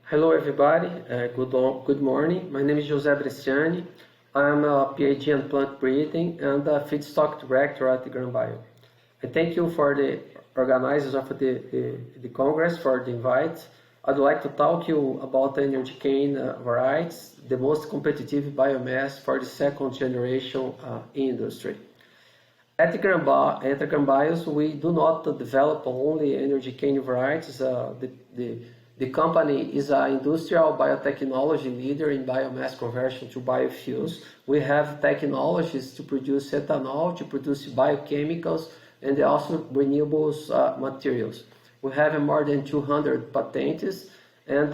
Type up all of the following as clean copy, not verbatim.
Hello everybody, good morning. My name is José Bressiani. I'm a PhD in plant breeding and a feedstock director at the Drone-borne. I thank you for the organizers of the Congress for the invite. I'd like to talk to you about the Energycane varieties, the most competitive biomass for the second generation industry. At the Drone-borne, we do not develop only Energycane varieties. The company is an industrial biotechnology leader in biomass conversion to biofuels. We have technologies to produce ethanol, to produce biochemicals, and also renewables materials. We have more than 200 patents, and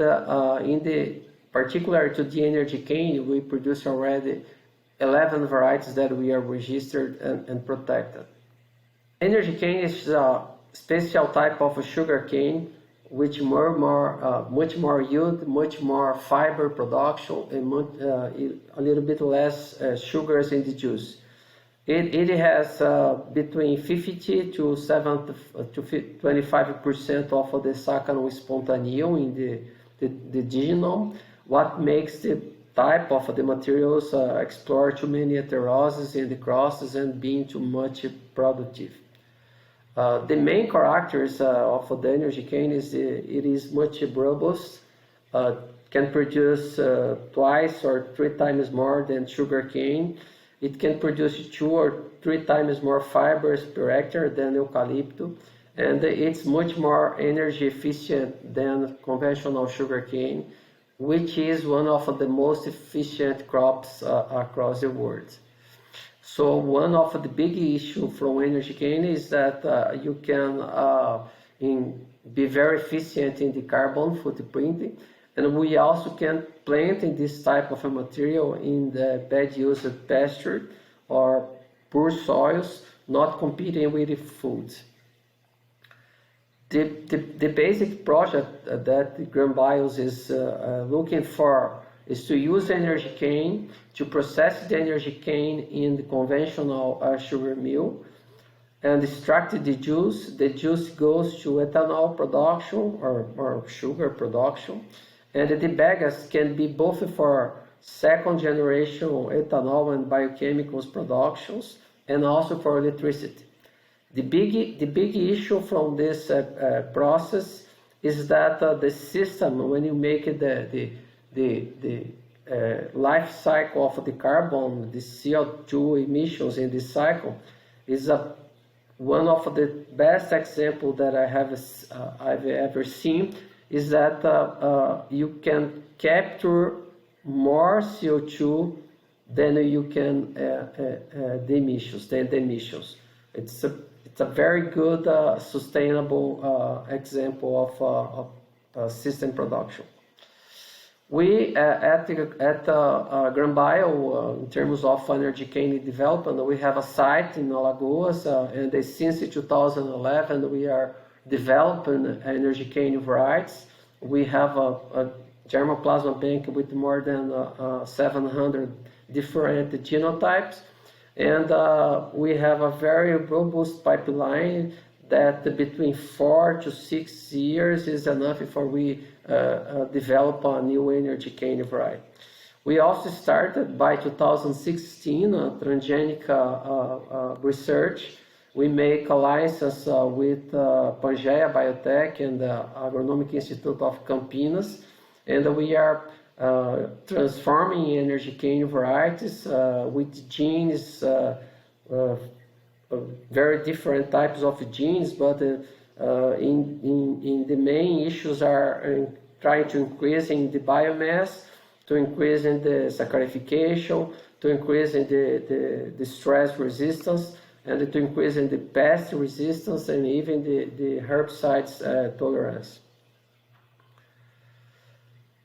in the particular to the Energycane, we produce already 11 varieties that we are registered and protected. Energycane is a special type of sugarcane which much more yield, much more fiber production, and a little bit less sugars in the juice. It has between 50 to 25% of the saccharine spontaneum in the genome, what makes the type of the materials explore too many heteroses in the crosses and being too much productive. The main characters of the Energycane is it is much robust, can produce twice or 3 times more than sugarcane. It can produce 2 or 3 times more fibers per hectare than eucalyptus, and it's much more energy efficient than conventional sugarcane, which is one of the most efficient crops across the world. So one of the big issues from Energycane is that you can be very efficient in the carbon footprint, and we also can plant in this type of a material in the bad used pasture or poor soils, not competing with the food. The basic project that the Drone-borne is looking for is to use Energycane to process the Energycane in the conventional sugar mill and extract the juice. The juice goes to ethanol production or sugar production, and the bagasse can be both for second generation ethanol and biochemicals productions and also for electricity. The big issue from this process is that the system, when you make the life cycle of the carbon, the CO2 emissions in this cycle, is one of the best examples that I've ever seen, is that you can capture more CO2 than you can the emissions. It's a very good sustainable example of system production. We at Drone-borne, in terms of Energycane development, we have a site in Alagoas, and since 2011 we are developing Energycane varieties. We have a germplasm bank with more than 700 different genotypes, and we have a very robust pipeline that between 4 to 6 years is enough for we develop a new Energycane variety. We also started by 2016 transgenic research. We make alliances with Pangea Biotech and the Agronomic Institute of Campinas, and we are transforming Energycane varieties with genes, very different types of genes, but in the main issues are trying to increase in the biomass, to increase in the saccharification, to increase in the stress resistance, and to increase in the pest resistance and even the herbicides tolerance.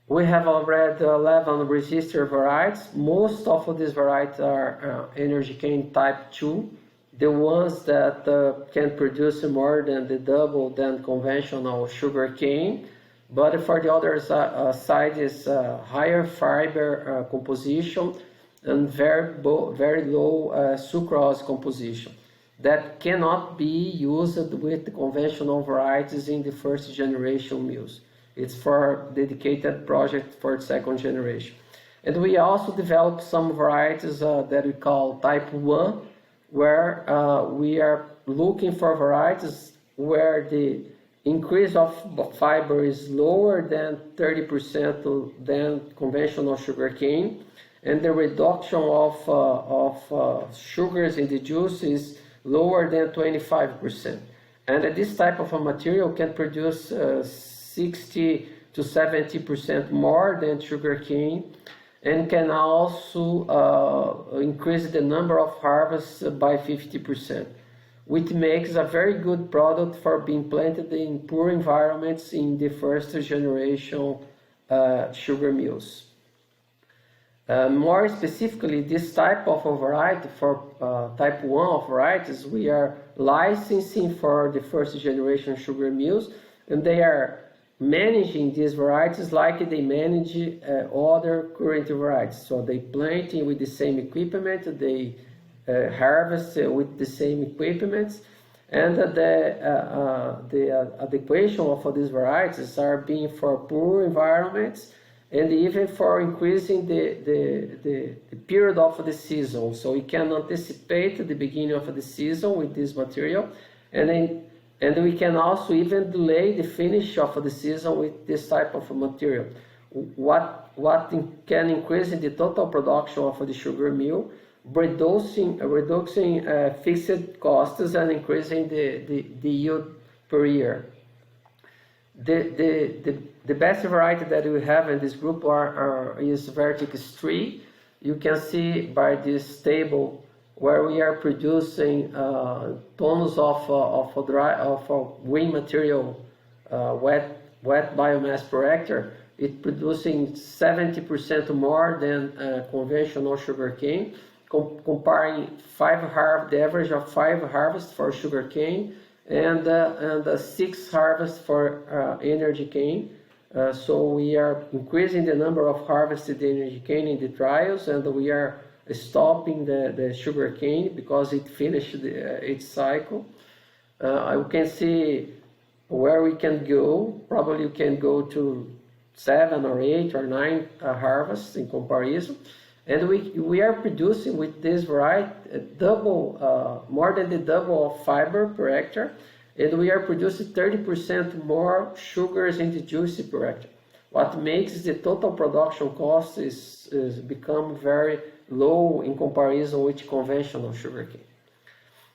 We have already 11 registered varieties. Most of these varieties are Energycane type 2, the ones that can produce more than the double than conventional sugarcane, but for the other side is higher fiber composition and very low sucrose composition that cannot be used with conventional varieties in the first generation mills. It's for dedicated project for second generation. And we also developed some varieties that we call type 1, where we are looking for varieties where the increase of fiber is lower than 30% than conventional sugarcane, and the reduction of sugars in the juice is lower than 25%. And this type of a material can produce 60 to 70% more than sugarcane, and can also increase the number of harvests by 50%, which makes a very good product for being planted in poor environments in the first generation sugar mills. More specifically, this type of a variety, for type 1 of varieties, we are licensing for the first generation sugar mills, and they are managing these varieties like they manage other current varieties. So they plant with the same equipment, they harvest with the same equipment, and the adequation of these varieties are being for poor environments, and even for increasing the period of the season. So we can anticipate the beginning of the season with this material, and we can also even delay the finish of the season with this type of material. What can increase the total production of the sugar mill, reducing fixed costs and increasing the yield per year. The best variety that we have in this group is Vertix 3. You can see by this table where we are producing tons of green material, wet biomass per hectare. It's producing 70% more than conventional sugarcane, comparing the average of 5 harvests for sugarcane and 6 harvests for Energycane. So we are increasing the number of harvests in the Energycane in the trials, and we are stopping the sugarcane because it finished its cycle. I can see where we can go. Probably you can go to 7 or 8 or 9 harvests in comparison. And we are producing with this variety more than the double of fiber per hectare, and we are producing 30% more sugars in the juice per hectare. What makes the total production cost is become very low in comparison with conventional sugarcane.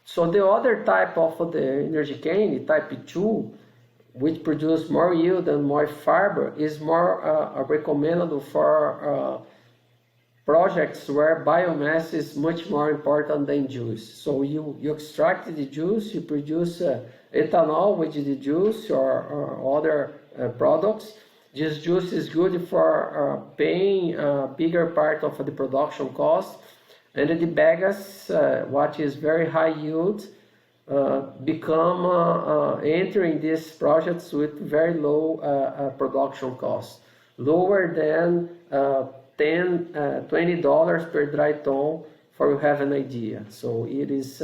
So the other type of the Energycane, type 2, which produce more yield and more fiber, is more recommended for projects where biomass is much more important than juice. So you extract the juice, you produce ethanol with the juice or other products. This juice is good for paying a bigger part of the production cost, and the bagasse, what is very high yield, become entering these projects with very low production costs, lower than $20 per dry ton, for you have an idea. So it is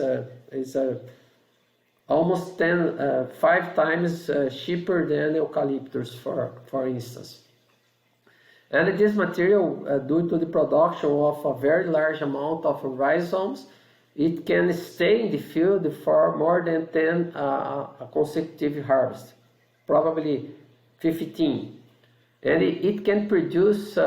almost 5 times cheaper than eucalyptus, for instance. And this material, due to the production of a very large amount of rhizomes, it can stay in the field for more than 10 consecutive harvests, probably 15. And it can produce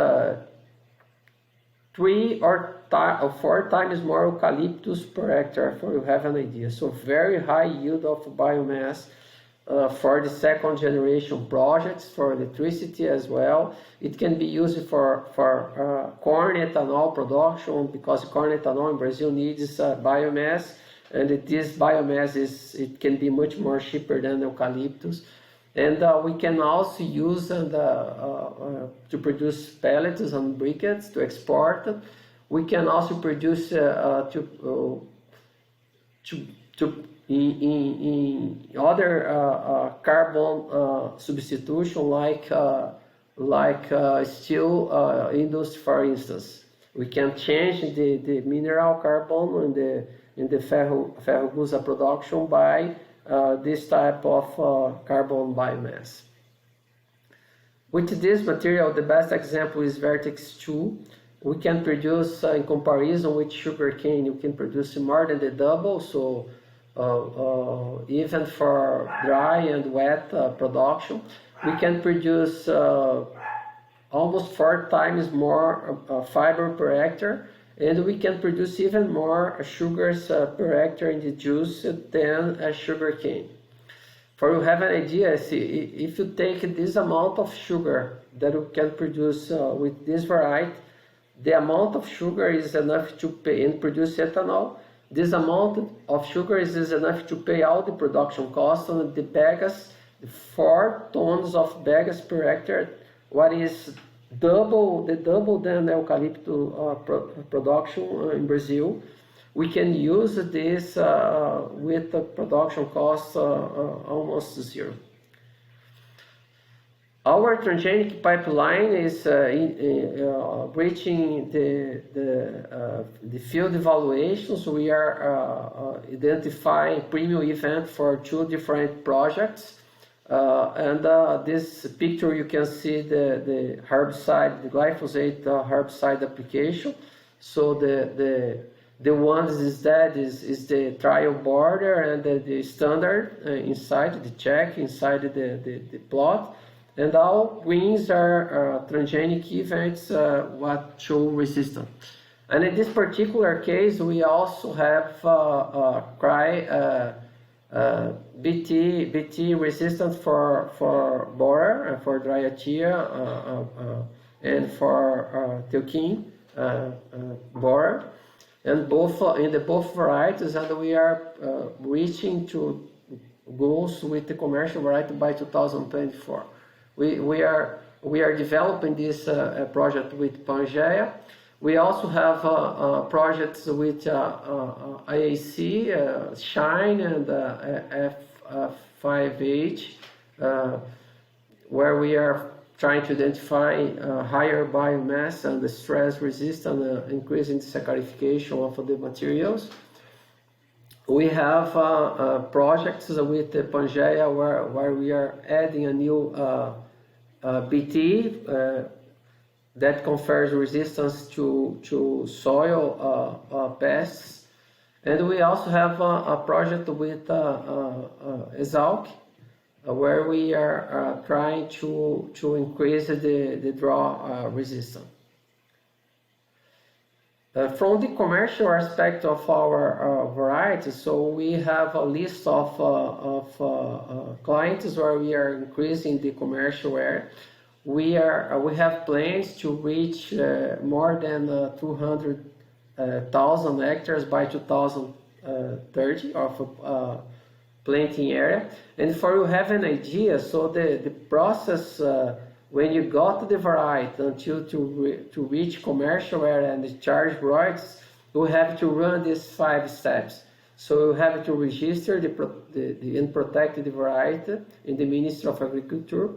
3 or 4 times more eucalyptus per hectare, for you have an idea. So very high yield of biomass for the second generation projects, for electricity as well. It can be used for corn ethanol production, because corn ethanol in Brazil needs biomass, and this biomass it can be much more cheaper than eucalyptus. And we can also use to produce pellets and briquettes to export. We can also produce in other carbon substitution, like steel industry, for instance. We can change the mineral carbon in the ferrogusa production by this type of carbon biomass. With this material, the best example is Vertix 2. We can produce, in comparison with sugarcane, you can produce more than the double, so even for dry and wet production, we can produce almost 4 times more fiber per hectare, and we can produce even more sugars per hectare in the juice than sugarcane. For you have an idea, if you take this amount of sugar that you can produce with this variety, the amount of sugar is enough to pay and produce ethanol. This amount of sugar is enough to pay all the production costs on the bagas, 4 tons of bagas per hectare, what is double than eucalyptus production in Brazil. We can use this with the production costs almost zero. Our transgenic pipeline is reaching the field evaluations. We are identifying premium event for 2 different projects. This picture you can see the herbicide, the glyphosate herbicide application. So the ones is the trial border and the standard inside the check inside the plot. And all greens are transgenic events what show resistance. And in this particular case, we also have BT resistance for borer, for dryatia, and for teukin borer, and both in the both varieties, and we are reaching to goals with the commercial variety by 2024. We are developing this project with Pangea. We also have projects with IAC, Shine, and F5H, where we are trying to identify higher biomass and the stress resistance, increasing the saccharification of the materials. We have projects with the Pangea where we are adding a new BT that confers resistance to soil pests. And we also have a project with Exalc, where we are trying to increase the draw resistance. From the commercial aspect of our varieties, so we have a list of clients where we are increasing the commercial area. We have plans to reach more than 200,000 hectares by 2030 of planting area. And for you have an idea, so the process when you got the variety until to reach commercial area and charge royalties, you have to run these 5 steps. So you have to register and protect the variety in the Ministry of Agriculture.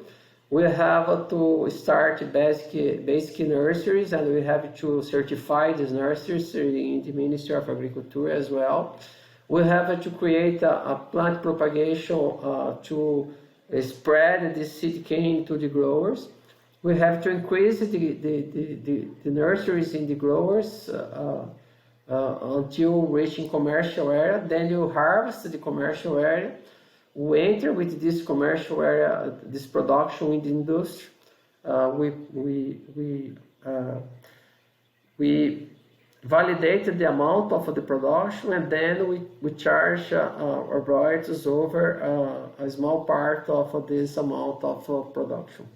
We have to start basic nurseries, and we have to certify these nurseries in the Ministry of Agriculture as well. We have to create a plant propagation to spread the seed cane to the growers. We have to increase the nurseries in the growers until reaching commercial area. Then you harvest the commercial area. We enter with this commercial area, this production in the industry. We validated the amount of the production, and then we charge our royalties over a small part of this amount of production.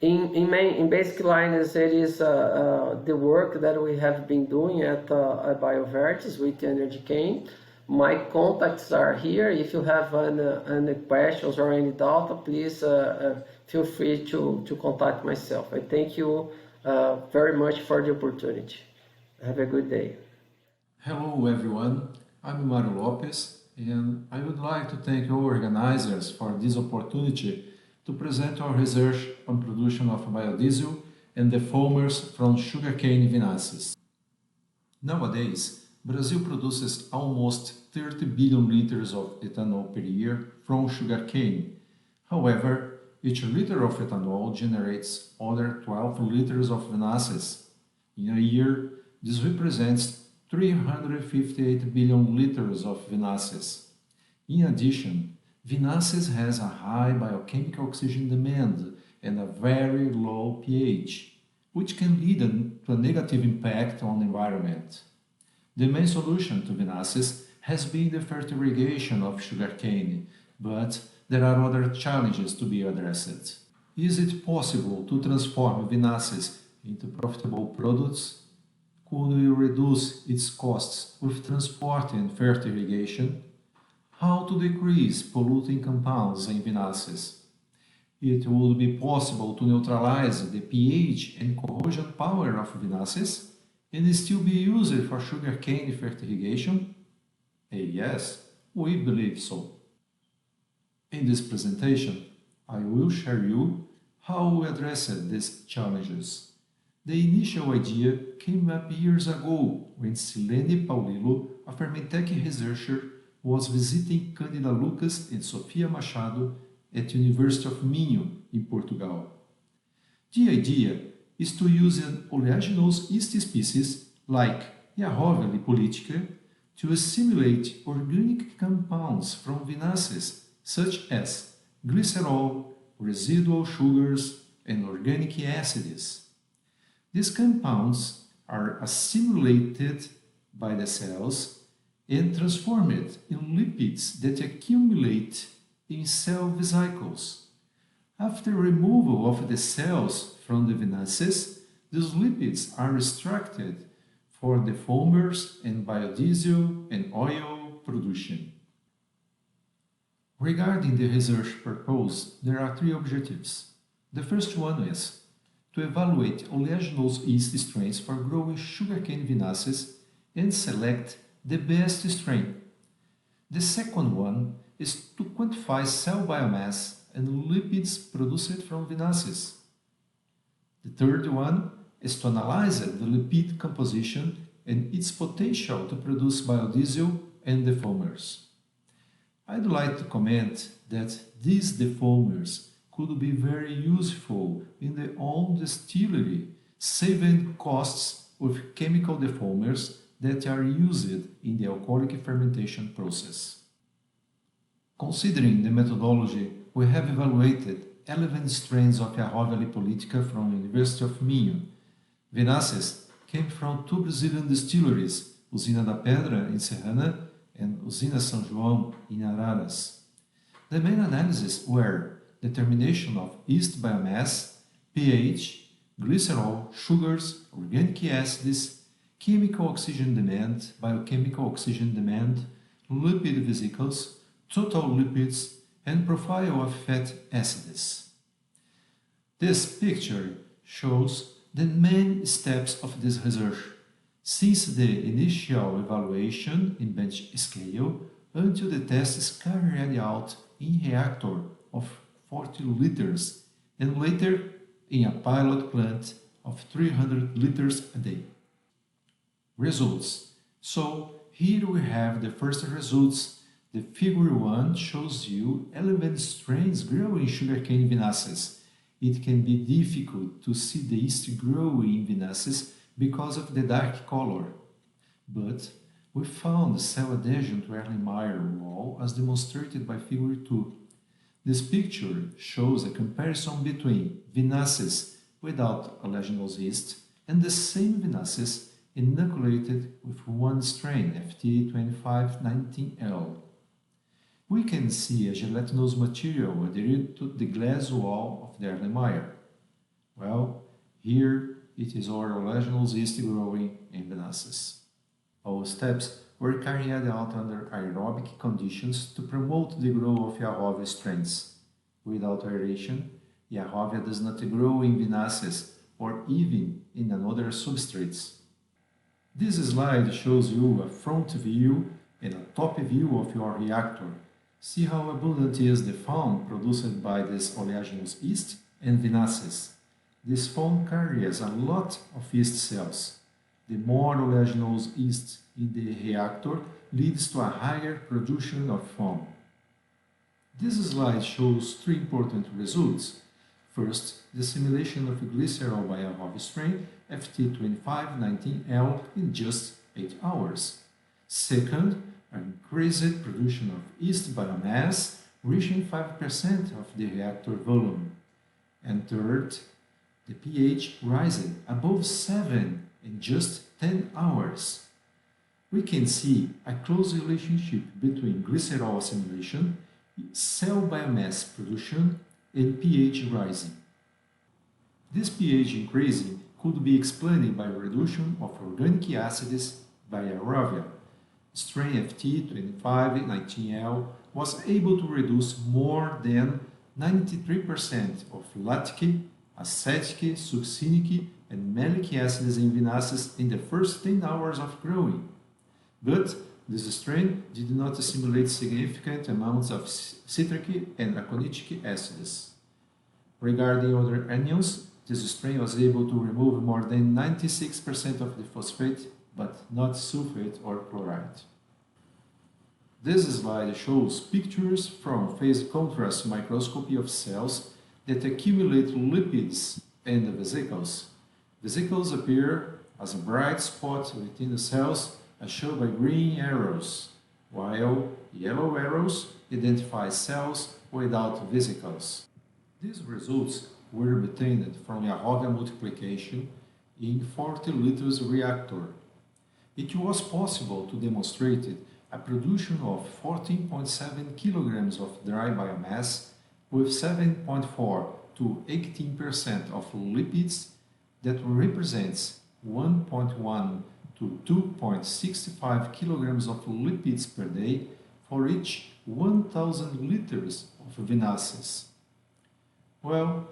In basic lines, it is the work that we have been doing at Vertix with Energycane. My contacts are here. If you have any questions or any doubt, please feel free to contact myself. I thank you very much for the opportunity. Have a good day. Hello everyone, I'm Marcel Lopes, and I would like to thank our organizers for this opportunity to present our research on production of biodiesel and defoamers from sugarcane vinasses. Nowadays, Brazil produces almost 30 billion liters of ethanol per year from sugarcane. However, each liter of ethanol generates other 12 liters of vinasses. In a year, this represents 358 billion liters of vinasses. In addition, vinasses has a high biochemical oxygen demand and a very low pH, which can lead to a negative impact on the environment. The main solution to vinasses has been the fertigation of sugarcane, but there are other challenges to be addressed. Is it possible to transform vinasses into profitable products? Could we reduce its costs with transport and fertigation? How to decrease polluting compounds in vinasses? It would be possible to neutralize the pH and corrosion power of vinasses and still be used for sugarcane fertigation? Yes, we believe so. In this presentation, I will share you how we addressed these challenges. The initial idea came up years ago when Silene Paulillo, a Fermentec researcher, was visiting Cândida Lucas and Sofia Machado at University of Minho in Portugal. The idea is to use an oleaginous yeast species like Yahovia lipolytica to assimilate organic compounds from vinasses such as glycerol, residual sugars, and organic acids. These compounds are assimilated by the cells and transformed in lipids that accumulate in cell vesicles. After removal of the cells from the vinasses, these lipids are extracted for defoamers and biodiesel and oil production. Regarding the research purpose, there are three objectives. The first one is to evaluate oleaginous yeast strains for growing sugarcane vinasses and select the best strain. The second one is to quantify cell biomass and lipids produced from vinasses. The third one is to analyze the lipid composition and its potential to produce biodiesel and defoamers. I'd like to comment that these defoamers could be very useful in their own distillery, saving costs with chemical defoamers that are used in the alcoholic fermentation process. Considering the methodology, we have evaluated 11 strains of Yahovia lipolytica from the University of Minho. Vinasses came from two Brazilian distilleries, Usina da Pedra in Serrana and Usina São João in Araras. The main analyses were determination of yeast biomass, pH, glycerol, sugars, organic acids, chemical oxygen demand, biochemical oxygen demand, lipid vesicles, total lipids, and profile of fat acids. This picture shows the main steps of this research, since the initial evaluation in bench scale until the test is carried out in reactor of 40 liters and later in a pilot plant of 300 liters a day. Results. So here we have the first results. The figure 1 shows you 11 strains growing sugarcane vinasses. It can be difficult to see the yeast growing in vinasses because of the dark color, but we found cell adhesion to Erlenmeyer wall as demonstrated by figure 2. This picture shows a comparison between vinasses without oleaginous yeast and the same vinasses inoculated with one strain, FT2519L. We can see a gelatinous material adhered to the glass wall of the Erlenmeyer. Well, here it is our oleaginous yeast growing in vinasses. All steps were carried out under aerobic conditions to promote the growth of Yahovia strains. Without aeration, Yahovia does not grow in vinasses or even in another substrates. This slide shows you a front view and a top view of your reactor. See how abundant is the foam produced by this oleaginous yeast and vinasses. This foam carries a lot of yeast cells. The more oleaginous yeast in the reactor leads to a higher production of foam. This slide shows three important results. First, the simulation of glycerol by a HOV strain FT2519L in just 8 hours. Second, an increased production of yeast biomass reaching 5% of the reactor volume. And third, the pH rising above 7 in just 10 hours. We can see a close relationship between glycerol assimilation, cell biomass production, and pH rising. This pH increasing could be explained by reduction of organic acids by aerovia. Strain FT2519L was able to reduce more than 93% of lactic, acetic, succinic, and malic acids in vinasses in the first 10 hours of growing. But this strain did not assimilate significant amounts of citric and aconitic acids. Regarding other anions, this strain was able to remove more than 96% of the phosphate, but not sulfate or chloride. This slide shows pictures from phase contrast microscopy of cells that accumulate lipids in the vesicles. Vesicles appear as a bright spot within the cells as shown by green arrows, while yellow arrows identify cells without vesicles. These results were obtained from a HOV multiplication in 40 liters reactor. It was possible to demonstrate a production of 14.7 kilograms of dry biomass with 7.4 to 18% of lipids that represents 1.1 to 2.65 kilograms of lipids per day for each 1,000 liters of vinasses. Well,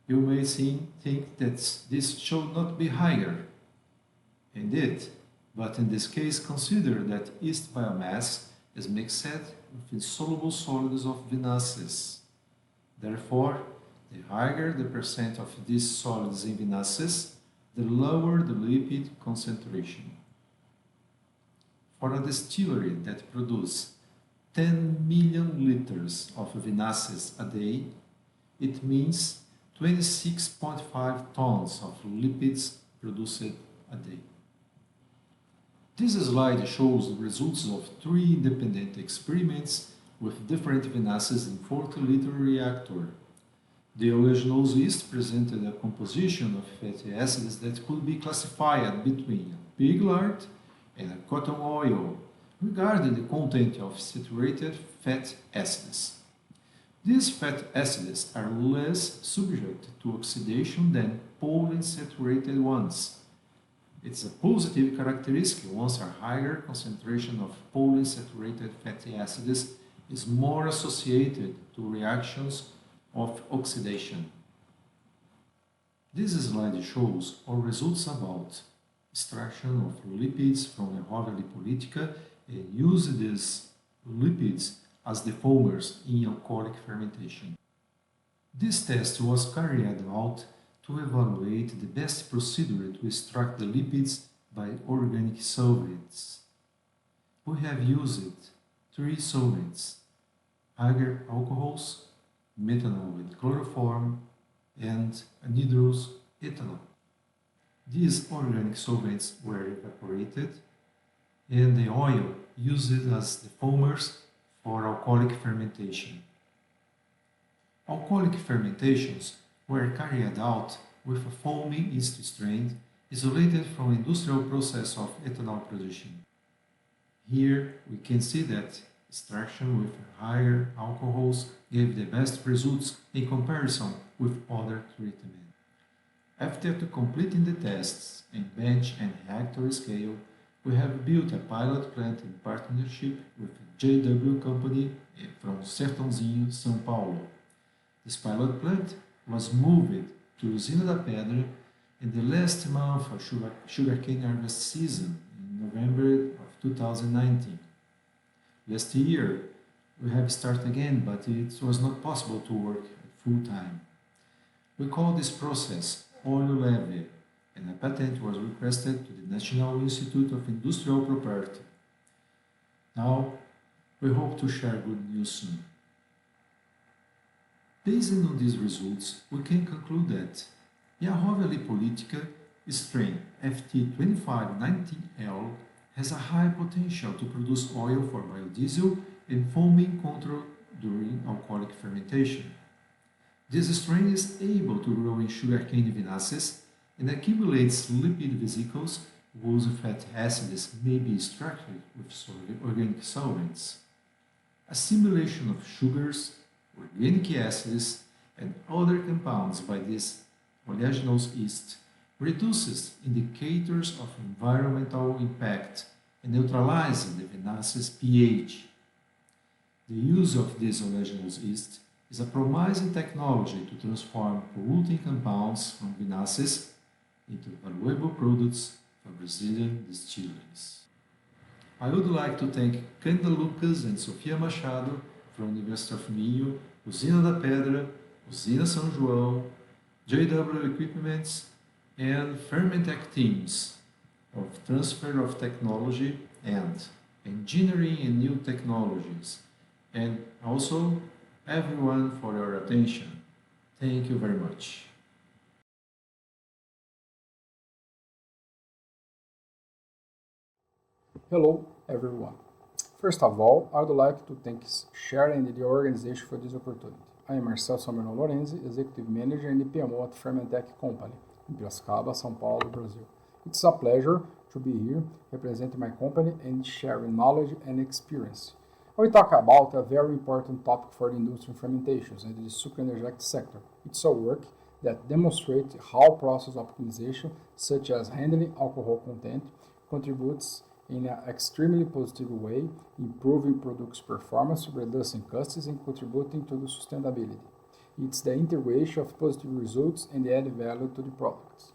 you may think that this should not be higher. Indeed, but in this case consider that yeast biomass is mixed with insoluble solids of vinasses. Therefore, the higher the percent of these solids in vinasses, the lower the lipid concentration. For a distillery that produces 10 million liters of vinasses a day, it means 26.5 tons of lipids produced a day. This slide shows the results of 3 independent experiments with different vinasses in 40-liter reactor. The oleaginous yeast presented a composition of fatty acids that could be classified between a pig lard and a cotton oil regarding the content of saturated fat acids. These fat acids are less subject to oxidation than polyunsaturated ones. It's a positive characteristic once a higher concentration of polyunsaturated fatty acids is more associated to reactions of oxidation. This slide shows our results about extraction of lipids from a HOV lipolytica and use these lipids as defoamers in alcoholic fermentation. This test was carried out to evaluate the best procedure to extract the lipids by organic solvents. We have used 3 solvents: agar alcohols, methanol with chloroform, and anhydrous ethanol. These organic solvents were evaporated and the oil used as defoamers for alcoholic fermentation. Alcoholic fermentations were carried out with a foaming yeast strain isolated from industrial process of ethanol production. Here we can see that extraction with higher alcohols gave the best results in comparison with other treatments. After completing the tests in bench and hectare scale, we have built a pilot plant in partnership with JW Company from Sertãozinho, São Paulo. This pilot plant was moved to Usina da Pedra in the last month of sugarcane harvest season in November of 2019. Last year we have started again, but it was not possible to work full time. We call this process OleoLev, and a patent was requested to the National Institute of Industrial Property. Now we hope to share good news soon. Based on these results, we can conclude that Biofhueli politica strain FT2519L has a high potential to produce oil for biodiesel and foaming control during alcoholic fermentation. This strain is able to grow in sugarcane vinasses and accumulates lipid vesicles whose fatty acids may be extracted with organic solvents. Assimilation of sugars, organic acids, and other compounds by this oleaginous yeast reduces indicators of environmental impact and neutralizes the vinasse's pH. The use of this oleaginous yeast is a promising technology to transform polluting compounds from vinasses into valuable products for Brazilian distilleries. I would like to thank Cândido Lucas and Sofia Machado from University of Minho, Usina da Pedra, Usina São João, JW Equipments, and Fermentec teams of Transfer of Technology and Engineering and New Technologies, and also everyone for your attention. Thank you very much. Hello everyone. First of all, I would like to thank Sharon and the organization for this opportunity. I am Marcel Salmeron Lorenzi, Executive Manager and PMO at Fermentec Company in Piracicaba, São Paulo, Brazil. It's a pleasure to be here representing my company and sharing knowledge and experience. I will talk about a very important topic for the industry in fermentations and the sucroenergetic sector. It's a work that demonstrates how process optimization, such as handling alcohol content, contributes in an extremely positive way, improving products' performance, reducing costs, and contributing to the sustainability. It's the integration of positive results and the added value to the products.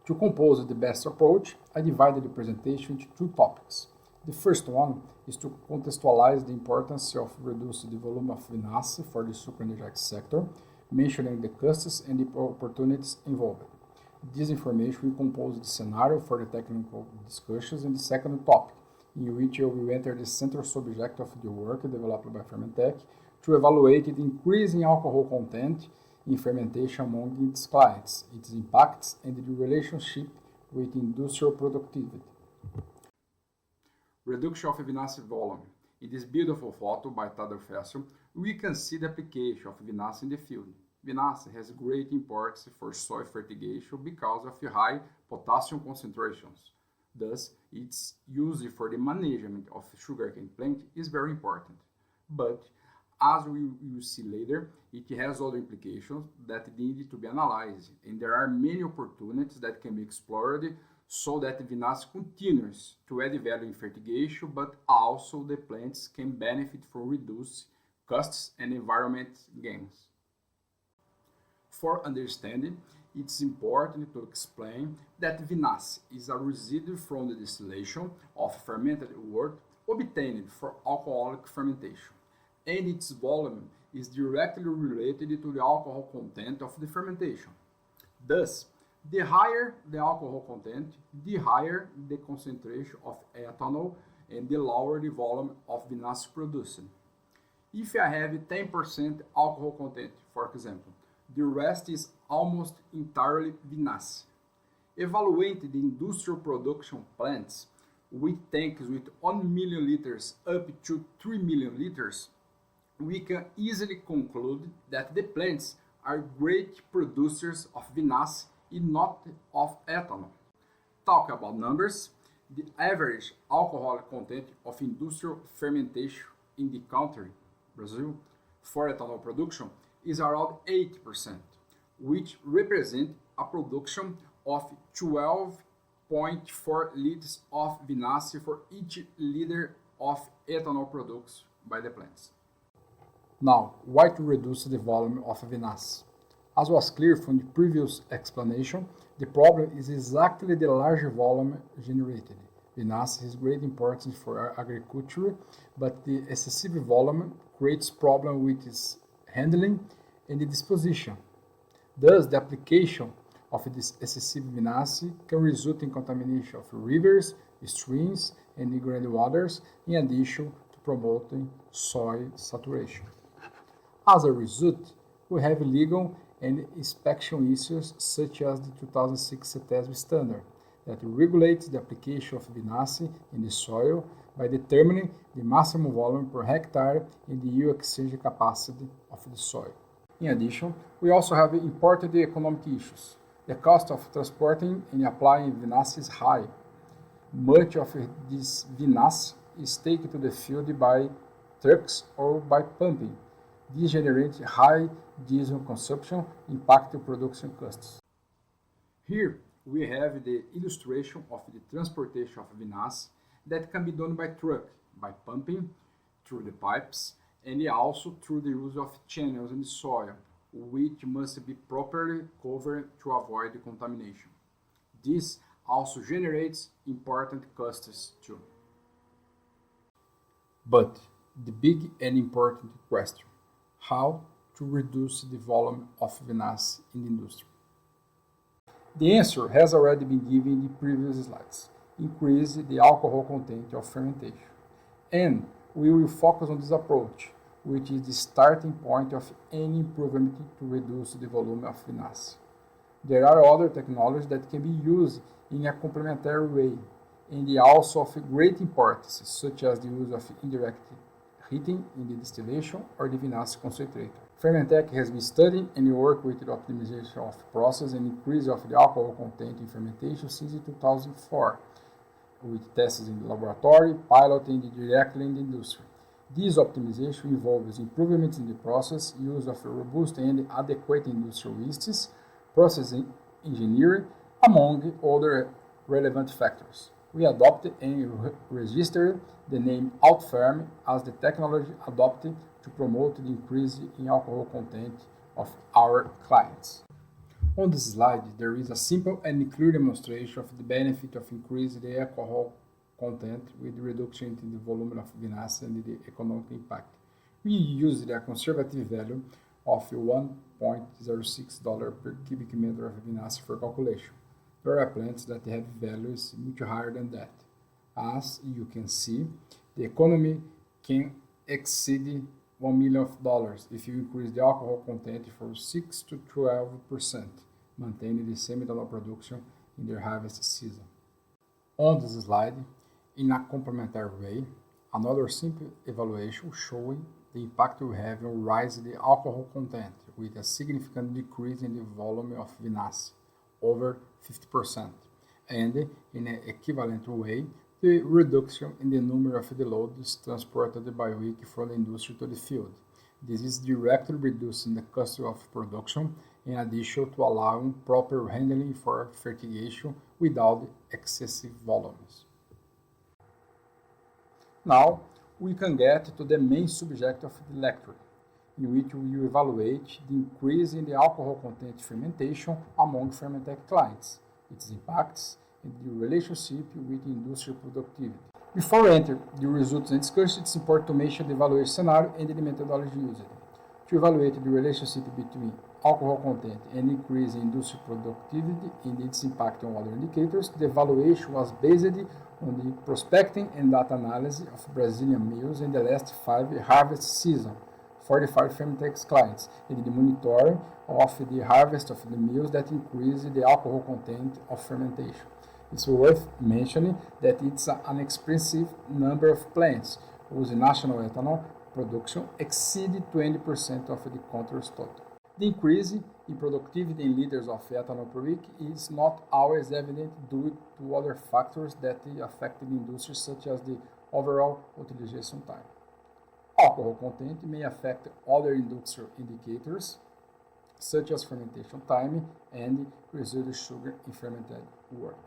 To compose the best approach, I divided the presentation into two topics. The first one is to contextualize the importance of reducing the volume of vinasse for the sucroenergetic sector, mentioning the costs and the opportunities involved. This information will compose the scenario for the technical discussions in the second topic, in which we will enter the central subject of the work developed by Fermentec to evaluate the increasing alcohol content in fermentation among its clients, its impacts, and the relationship with industrial productivity. Reduction of vinasse volume. In this beautiful photo by Tadeu Fessel, we can see the application of vinasse in the field. Vinasse has great importance for soil fertigation because of the high potassium concentrations. Thus, its use for the management of sugarcane plant is very important. But, as we will see later, it has other implications that need to be analyzed, and there are many opportunities that can be explored so that vinasse continues to add value in fertigation, but also the plants can benefit from reduced costs and environment gains. For understanding, it's important to explain that vinasse is a residue from the distillation of fermented wort obtained for alcoholic fermentation, and its volume is directly related to the alcohol content of the fermentation. Thus, the higher the alcohol content, the higher the concentration of ethanol and the lower the volume of vinasse produced. If I have 10% alcohol content, for example, the rest is almost entirely vinasse. Evaluating the industrial production plants with tanks with 1 million liters up to 3 million liters, we can easily conclude that the plants are great producers of vinasse and not of ethanol. Talk about numbers. The average alcohol content of industrial fermentation in the country, Brazil, for ethanol production is around 80%, which represents a production of 12.4 liters of vinasse for each liter of ethanol produced by the plants. Now, why to reduce the volume of vinasse? As was clear from the previous explanation, the problem is exactly the large volume generated. Vinasse has great importance for agriculture, but the excessive volume creates problems with its handling and the disposition. Thus, the application of this excessive vinasse can result in contamination of rivers, streams, and groundwaters, in addition to promoting soil saturation. As a result, we have legal and inspection issues such as the 2006 CETESB standard that regulates the application of vinasse in the soil by determining the maximum volume per hectare and the yield exchange capacity of the soil. In addition, we also have important economic issues. The cost of transporting and applying vinasse is high. Much of this vinasse is taken to the field by trucks or by pumping. This generates high diesel consumption, impacting production costs. Here we have the illustration of the transportation of vinasse that can be done by truck, by pumping through the pipes, and also through the use of channels in the soil, which must be properly covered to avoid contamination. This also generates important costs too. But the big and important question: how to reduce the volume of vinasse in the industry? The answer has already been given in the previous slides. Increase the alcohol content of fermentation. And we will focus on this approach, which is the starting point of any improvement to reduce the volume of vinasse. There are other technologies that can be used in a complementary way, and they are also of great importance, such as the use of indirect heating in the distillation or the vinasse concentrator. Fermentec has been studying and worked with the optimization of process and increase of the alcohol content in fermentation since 2004, with tests in the laboratory, piloting directly in the industry. This optimization involves improvements in the process, use of robust and adequate industrial yeasts, process engineering, among other relevant factors. We adopted and registered the name Outferm as the technology adopted to promote the increase in alcohol content of our clients. On this slide, there is a simple and clear demonstration of the benefit of increasing the alcohol content with reduction in the volume of vinasse and the economic impact. We used a conservative value of $1.06 per cubic meter of vinasse for calculation. There are plants that have values much higher than that. As you can see, the economy can exceed $1 million if you increase the alcohol content from 6 to 12%, maintaining the same ethanol production in their harvest season. On this slide, in a complementary way, another simple evaluation showing the impact we have on raising the alcohol content with a significant decrease in the volume of vinasse, over 50%, and in an equivalent way, the reduction in the number of the loads transported by week from the industry to the field. This is directly reducing the cost of production in addition to allowing proper handling for fertigation without excessive volumes. Now, we can get to the main subject of the lecture, in which we will evaluate the increase in the alcohol content fermentation among Fermentec clients, its impacts, and the relationship with industrial productivity. Before we enter the results and discussion, it's important to mention the evaluation scenario and the methodology used. To evaluate the relationship between alcohol content and increase in industrial productivity and its impact on other indicators, the evaluation was based on the prospecting and data analysis of Brazilian mills in the last 5 harvest seasons, 45 Fermentec clients, and the monitoring of the harvest of the mills that increase the alcohol content of fermentation. It's worth mentioning that it's an expensive number of plants whose national ethanol production exceeded 20% of the country's total. The increase in productivity in liters of ethanol per week is not always evident due to other factors that affect the industry, such as the overall utilization time. Alcohol content may affect other industrial indicators, such as fermentation time and residual sugar in fermented wort.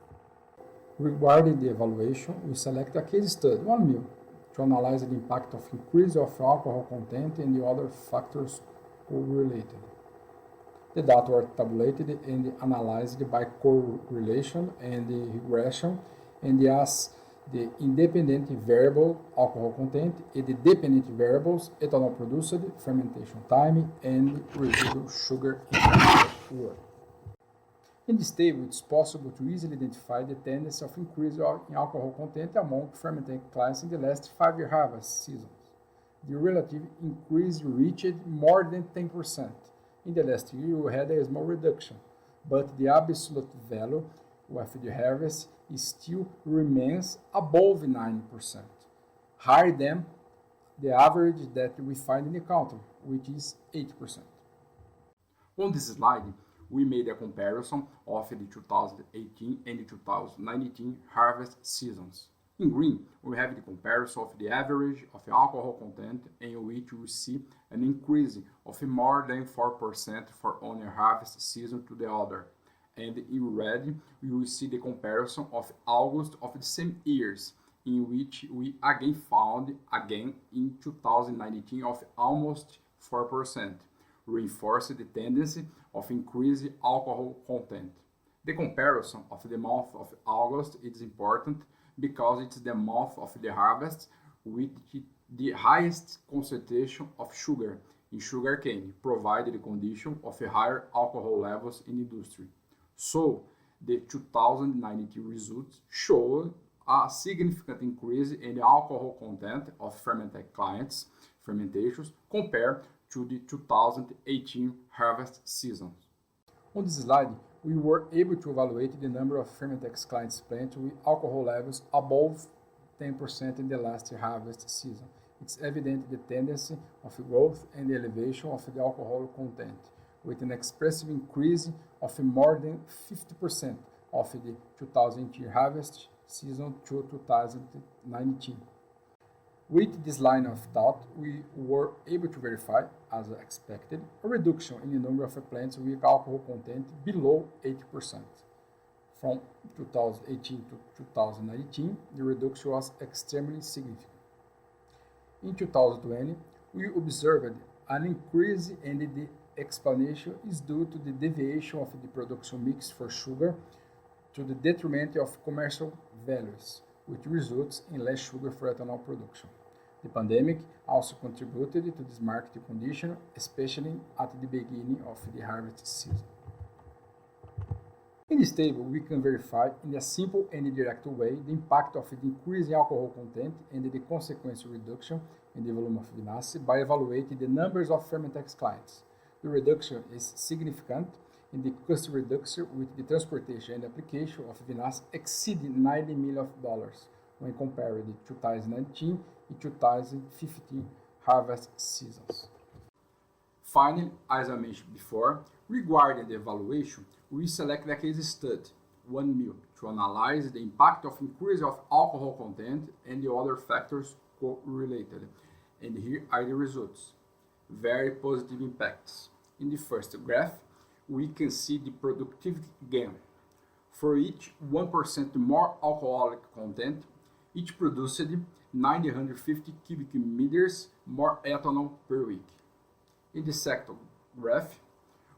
Regarding the evaluation, we select a case study, 1 mill, to analyze the impact of increase of alcohol content and the other factors correlated. The data were tabulated and analyzed by correlation and regression, and as the independent variable alcohol content and the dependent variables ethanol produced, fermentation time, and residual sugar in fermented wort. In this table, it's possible to easily identify the tendency of increase in alcohol content among Fermentec clients in the last 5 harvest seasons. the relative increase reached more than 10%. In the last year, we had a small reduction, but the absolute value with the harvest still remains above 9%, higher than the average that we find in the country, which is 8%. On this slide, we made a comparison of the 2018 and the 2019 harvest seasons. In green, we have the comparison of the average of the alcohol content, in which we see an increase of more than 4% for one harvest season to the other. And in red, we will see the comparison of August of the same years, in which we again found in 2019 of almost 4%, reinforcing the tendency of increasing alcohol content. The comparison of the month of August is important because it's the month of the harvest with the highest concentration of sugar in sugarcane, provided the condition of higher alcohol levels in industry. So, the 2019 results show a significant increase in the alcohol content of fermented clients fermentations compared to the 2018 harvest season. On this slide, we were able to evaluate the number of Fermentex clients plants with alcohol levels above 10% in the last harvest season. It's evident the tendency of growth and the elevation of the alcohol content, with an expressive increase of more than 50% of the 2018 harvest season to 2019. With this line of thought, we were able to verify, as expected, a reduction in the number of plants with alcohol content below 80%. From 2018 to 2019, the reduction was extremely significant. In 2020, we observed an increase, and the explanation is due to the deviation of the production mix for sugar to the detriment of commercial values, which results in less sugar for ethanol production. The pandemic also contributed to this market condition, especially at the beginning of the harvest season. In this table, we can verify in a simple and direct way the impact of the increase in alcohol content and the consequent reduction in the volume of vinasse by evaluating the numbers of Fermentex clients. The reduction is significant in the cost reduction, with the transportation and application of vinasse exceeding $90 million when compared to 2019 and 2015 harvest seasons. Finally, as I mentioned before, regarding the evaluation, we select a case study, 1 mil, to analyze the impact of increase of alcohol content and the other factors correlated. And here are the results. Very positive impacts. In the first graph, we can see the productivity gain. For each 1% more alcoholic content, it produced 950 cubic meters more ethanol per week. In the second graph,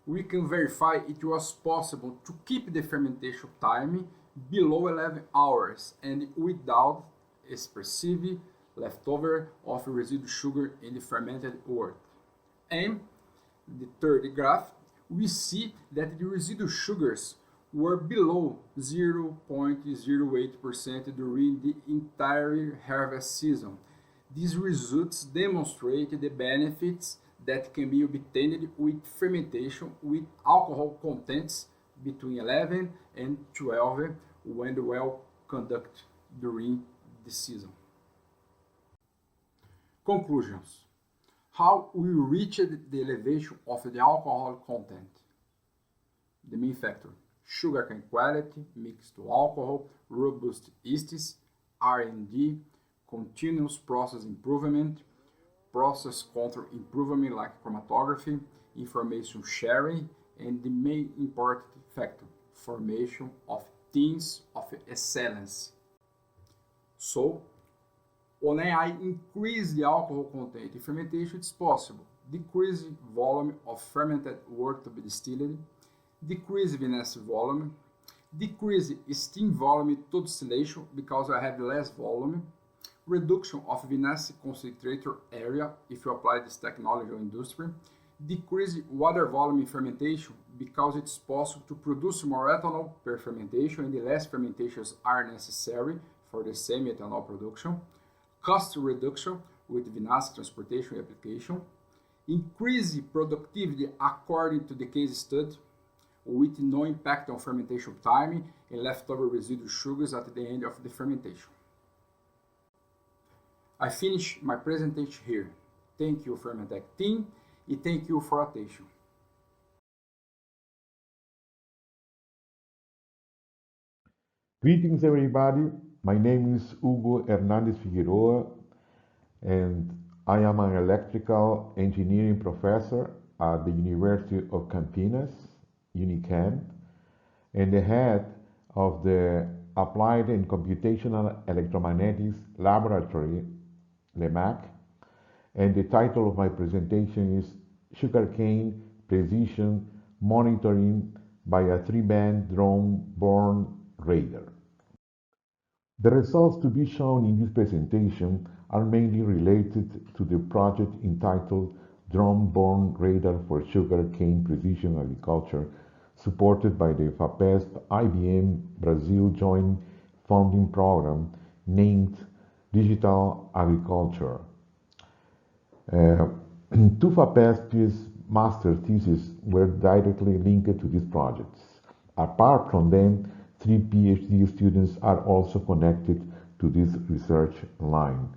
we can verify it was possible to keep the fermentation time below 11 hours and without expressive leftover of residual sugar in the fermented wort. And the third graph, we see that the residual sugars were below 0.08% during the entire harvest season. These results demonstrate the benefits that can be obtained with fermentation with alcohol contents between 11 and 12 when well conducted during the season. Conclusions. How we reached the elevation of the alcohol content. The main factor: sugarcane quality, mixed to alcohol, robust yeasts, R&D, continuous process improvement, process control improvement like chromatography, information sharing, and the main important factor, formation of teams of excellence. So, when I increase the alcohol content in fermentation, it's possible. Decrease volume of fermented wort to be distilled, decrease vinasse volume, decrease steam volume to distillation because I have less volume, reduction of vinasse concentrator area if you apply this technology in industry, decrease water volume in fermentation because it's possible to produce more ethanol per fermentation and the less fermentations are necessary for the same ethanol production, cost reduction with vinasse transportation application, increase productivity according to the case study, with no impact on fermentation time and leftover residual sugars at the end of the fermentation. I finish my presentation here. Thank you, Fermentec team, and thank you for attention. Greetings, everybody. My name is Hugo Hernandez Figueroa, and I am an electrical engineering professor at the University of Campinas, Unicamp, and the head of the Applied and Computational Electromagnetics Laboratory, LEMAC, and the title of my presentation is Sugarcane Precision Monitoring by a 3-band Drone-borne radar. The results to be shown in this presentation are mainly related to the project entitled Drone-borne Radar for Sugarcane Precision Agriculture, supported by the FAPESP IBM Brazil Joint Funding Program named Digital Agriculture. Two FAPESP's master theses were directly linked to these projects. Apart from them, 3 PhD students are also connected to this research line.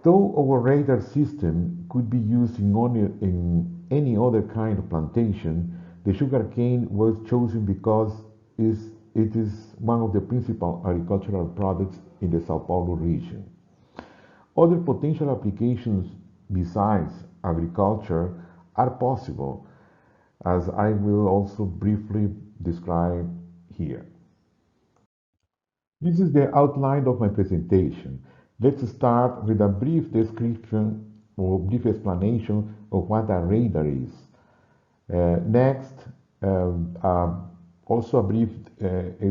Though our radar system could be used in any other kind of plantation, the sugarcane was chosen because it is one of the principal agricultural products in the São Paulo region. Other potential applications besides agriculture are possible, as I will also briefly describe here. This is the outline of my presentation. Let's start with a brief description or brief explanation of what a radar is. Next, also a brief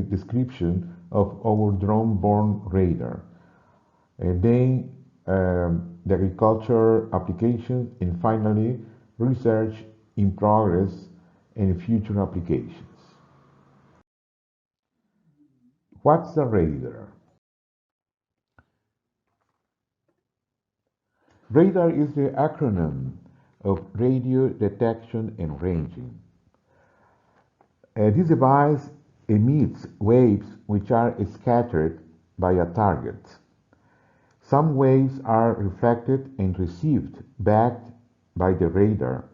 description of our drone-borne radar. And then the agriculture application, and finally, research in progress and future applications. What's a radar? Radar is the acronym of radio detection and ranging. This device emits waves which are scattered by a target. Some waves are reflected and received back by the radar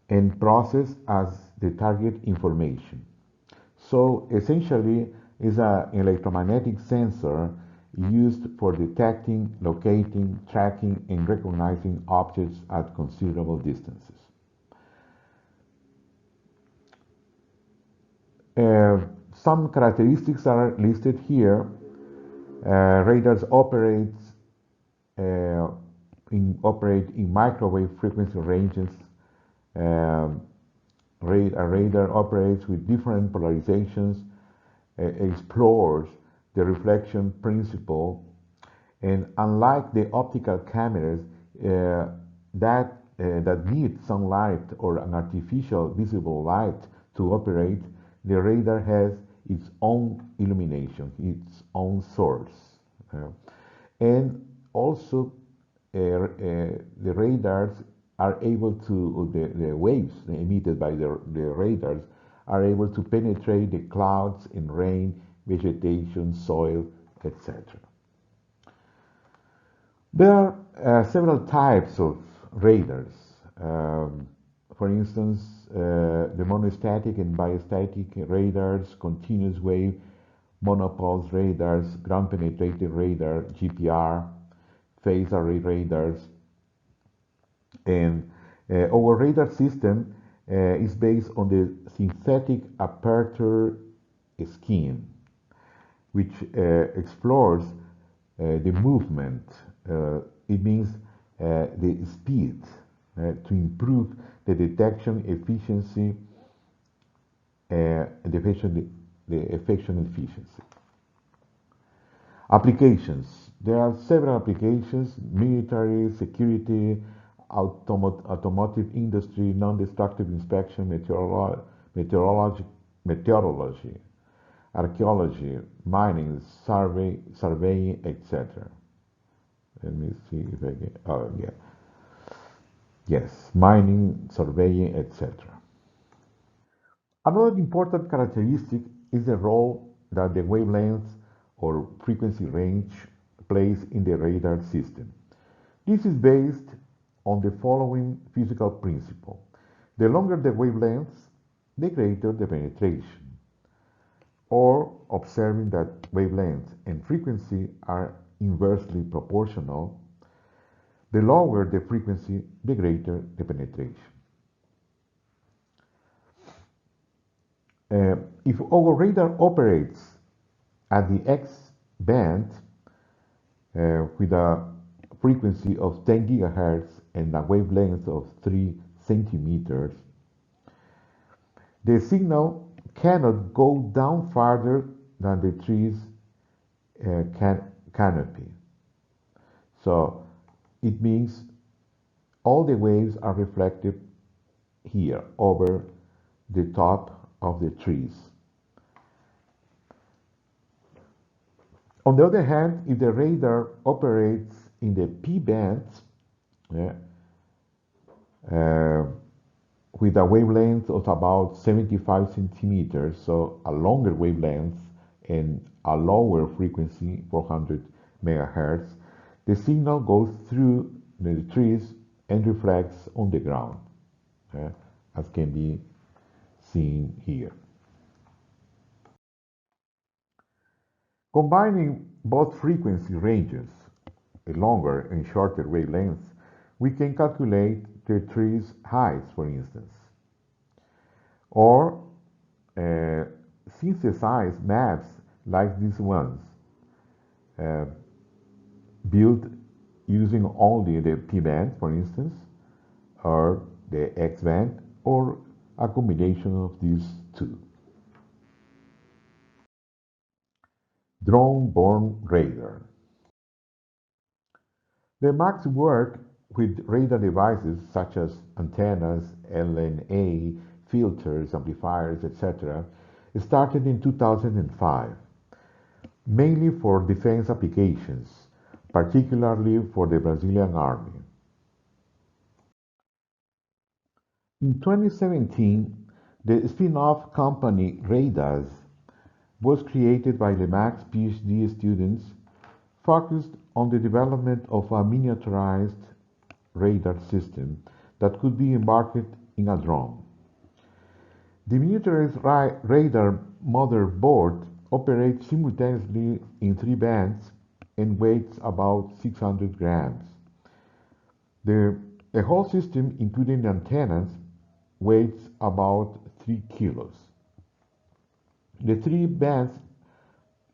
and processed as the target information. So essentially, is an electromagnetic sensor used for detecting, locating, tracking, and recognizing objects at considerable distances. Some characteristics are listed here. Radars operate in microwave frequency ranges. A radar operates with different polarizations, explores the reflection principle, and unlike the optical cameras that need sunlight or an artificial visible light to operate, the radar has its own illumination, its own source. And also the radars are able to, the waves emitted by the radars are able to penetrate the clouds and rain, vegetation, soil, etc. There are several types of radars. For instance, the monostatic and biostatic radars, continuous wave, monopulse radars, ground penetrating radar, GPR, phase array radars. And our radar system is based on the synthetic aperture scheme, which explores the movement. It means the speed to improve the detection efficiency, the effection efficiency. Applications. There are several applications: military, security, automotive industry, non-destructive inspection, meteorology, archaeology, mining, surveying, etc. Let me see if I get, oh yeah. Yes, mining, surveying, etc. Another important characteristic is the role that the wavelength or frequency range plays in the radar system. This is based on the following physical principle. The longer the wavelength, the greater the penetration. Or observing that wavelength and frequency are inversely proportional, the lower the frequency, the greater the penetration. If our radar operates at the X band with a frequency of 10 gigahertz and a wavelength of 3 centimeters, the signal cannot go down farther than the tree's canopy. So it means all the waves are reflected here over the top of the trees. On the other hand, if the radar operates in the P band with a wavelength of about 75 centimeters, so a longer wavelength and a lower frequency, 400 megahertz, the signal goes through the trees and reflects on the ground, as can be seen here. Combining both frequency ranges, a longer and shorter wavelengths, we can calculate the tree's heights, for instance, or synthesize maps like these ones, built using only the P band, for instance, or the X band, or a combination of these two. Drone-borne radar. The MAX work with radar devices such as antennas, LNA, filters, amplifiers, etc. started in 2005, mainly for defense applications, particularly for the Brazilian Army. In 2017, the spin-off company Radars was created by the MAX PhD students focused on the development of a miniaturized radar system that could be embarked in a drone. The miniaturized radar motherboard operates simultaneously in 3 bands and weighs about 600 grams. The whole system, including the antennas, weighs about 3 kilos. The 3 bands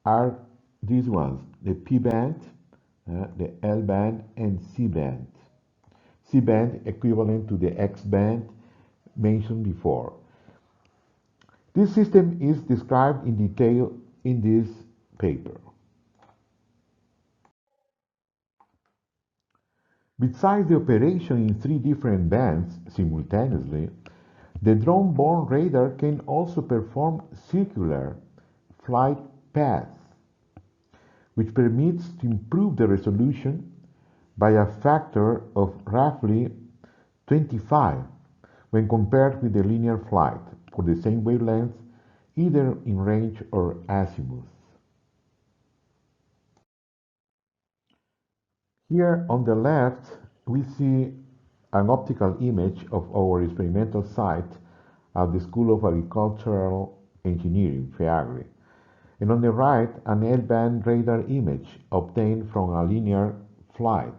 are these ones: the P band, the L band, and C band. C band equivalent to the X band mentioned before. This system is described in detail in this paper. Besides the operation in 3 different bands simultaneously, the drone-borne radar can also perform circular flight paths, which permits to improve the resolution by a factor of roughly 25 when compared with the linear flight for the same wavelength, either in range or azimuth. Here on the left, we see an optical image of our experimental site at the School of Agricultural Engineering, FEAGRE, and on the right, an L-band radar image obtained from a linear flight.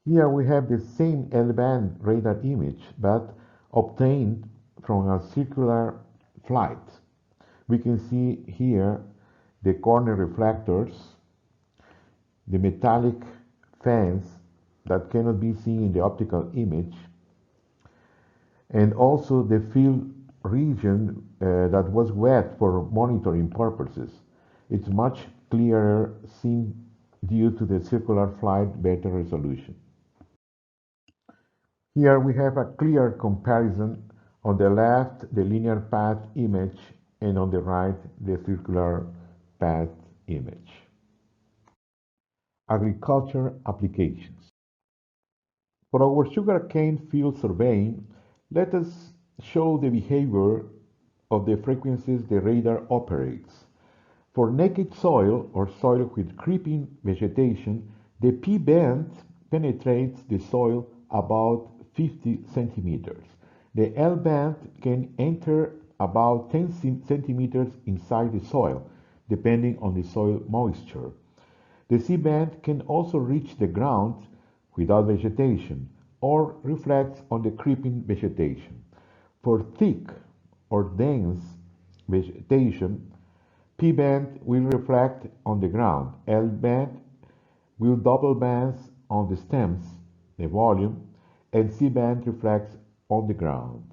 Here we have the same L-band radar image, but obtained from a circular flight. We can see here the corner reflectors, the metallic fence that cannot be seen in the optical image, and also the field region that was wet for monitoring purposes. It's much clearer seen due to the circular flight better resolution. Here we have a clear comparison. On the left, the linear path image, and on the right, the circular path image. agriculture applications. For our sugarcane field surveying, let us show the behavior of the frequencies the radar operates. For naked soil or soil with creeping vegetation, the P-band penetrates the soil about 50 centimeters. The L-band can enter about 10 centimeters inside the soil, depending on the soil moisture. The C-band can also reach the ground without vegetation or reflects on the creeping vegetation. For thick or dense vegetation, P-band will reflect on the ground. L-band will double bands on the stems, the volume, and C-band reflects on the ground.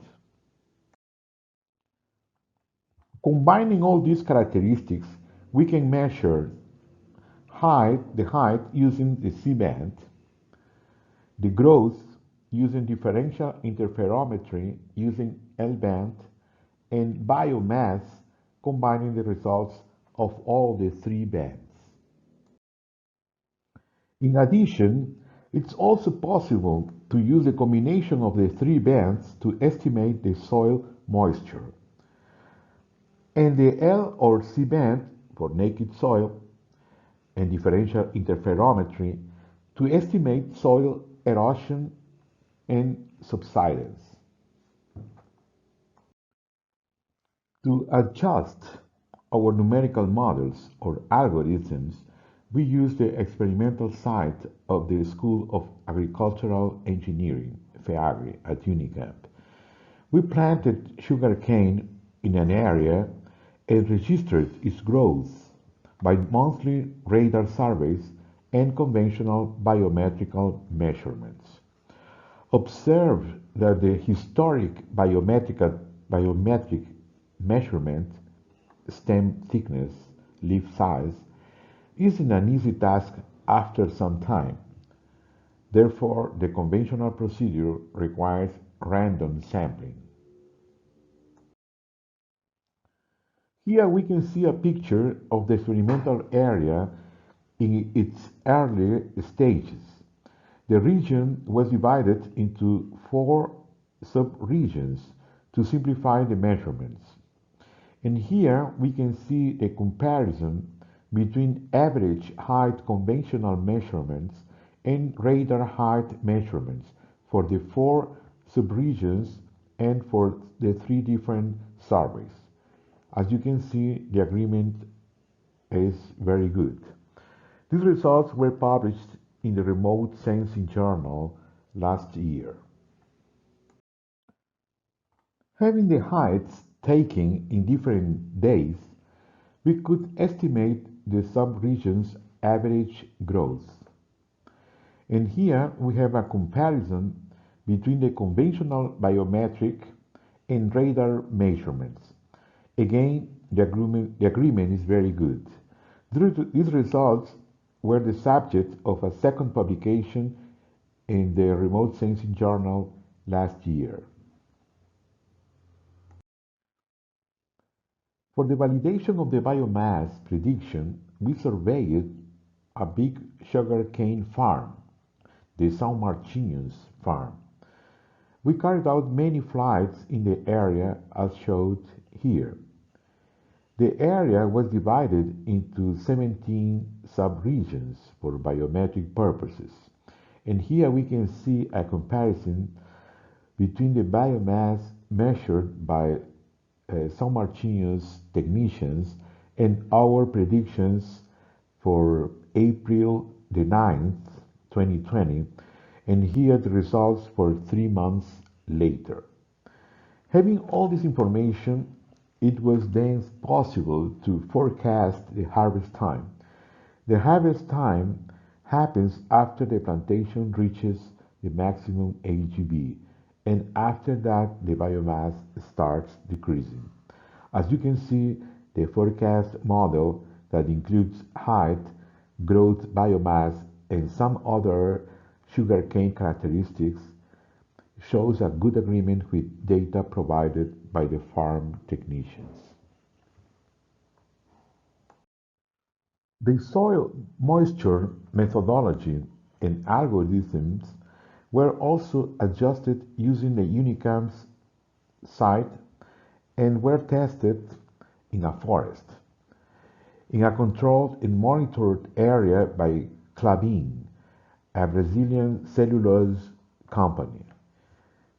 Combining all these characteristics, we can measure the height using the C-band, the growth using differential interferometry using L-band, and biomass combining the results of all the three bands. In addition, it's also possible to use a combination of the three bands to estimate the soil moisture. And the L or C band for naked soil and differential interferometry to estimate soil erosion and subsidence. To adjust our numerical models or algorithms, we use the experimental site of the School of Agricultural Engineering, FEAGRE, at UNICAMP. We planted sugarcane in an area and registered its growth by monthly radar surveys and conventional biometrical measurements. Observe that the historic biometric measurement, stem thickness, leaf size, isn't an easy task after some time. Therefore, the conventional procedure requires random sampling. Here we can see a picture of the experimental area in its early stages. The region was divided into 4 sub-regions to simplify the measurements. And here we can see a comparison between average height conventional measurements and radar height measurements for the 4 subregions and for the 3 different surveys. As you can see, the agreement is very good. These results were published in the Remote Sensing Journal last year. Having the heights taken in different days, we could estimate the subregion's average growth. And here we have a comparison between the conventional biometric and radar measurements. Again, the agreement is very good. These results were the subject of a second publication in the Remote Sensing Journal last year. For the validation of the biomass prediction, we surveyed a big sugarcane farm, the São Martinhos farm. We carried out many flights in the area as showed here. The area was divided into 17 subregions for biometric purposes. And here we can see a comparison between the biomass measured by São Martinhos technicians and our predictions for April the 9th, 2020, and here the results for 3 months later. Having all this information, it was then possible to forecast the harvest time. The harvest time happens after the plantation reaches the maximum AGB, and after that the biomass starts decreasing. As you can see, the forecast model that includes height, growth, biomass, and some other sugarcane characteristics shows a good agreement with data provided by the farm technicians. The soil moisture methodology and algorithms were also adjusted using the UNICAM's site and were tested in a forest, in a controlled and monitored area by Klabin, a Brazilian cellulose company.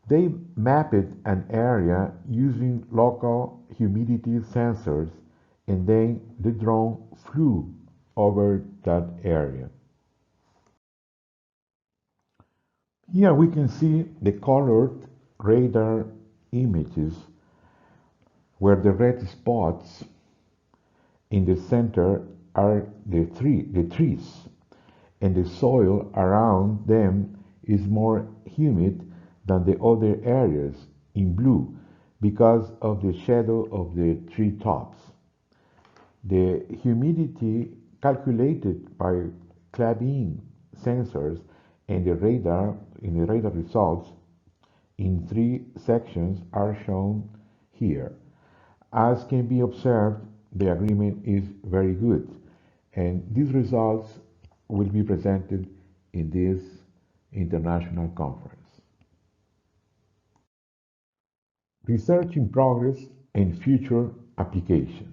They mapped an area using local humidity sensors and then the drone flew over that area. Here we can see the colored radar images where the red spots in the center are the trees, and the soil around them is more humid than the other areas in blue because of the shadow of the tree tops. The humidity calculated by Klabin sensors and the radar in the radar results in three sections are shown here. As can be observed, the agreement is very good, and these results will be presented in this international conference. Research in progress and future applications.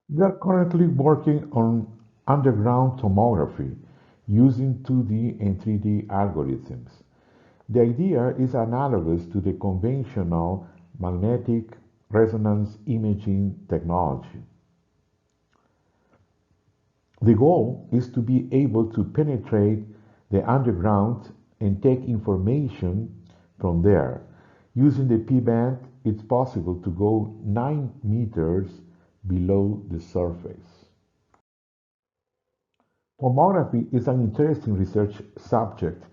We are currently working on underground tomography using 2D and 3D algorithms. The idea is analogous to the conventional magnetic resonance imaging technology. The goal is to be able to penetrate the underground and take information from there. Using the P-band, it's possible to go 9 meters below the surface. Tomography is an interesting research subject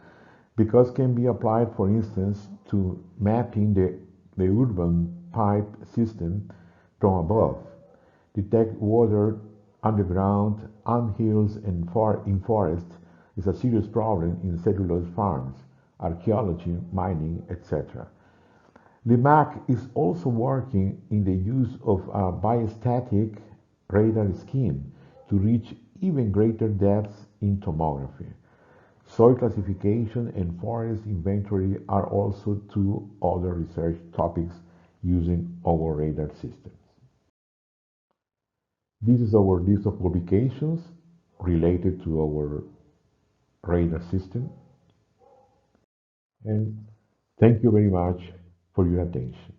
because it can be applied, for instance, to mapping the urban pipe system from above, detect water underground, on hills, and in forests is a serious problem in cellulose farms, archaeology, mining, etc. LIMAC is also working in the use of a biostatic radar scheme to reach even greater depths in tomography. Soil classification and forest inventory are also two other research topics using our radar systems. This is our list of publications related to our radar system. And thank you very much for your attention.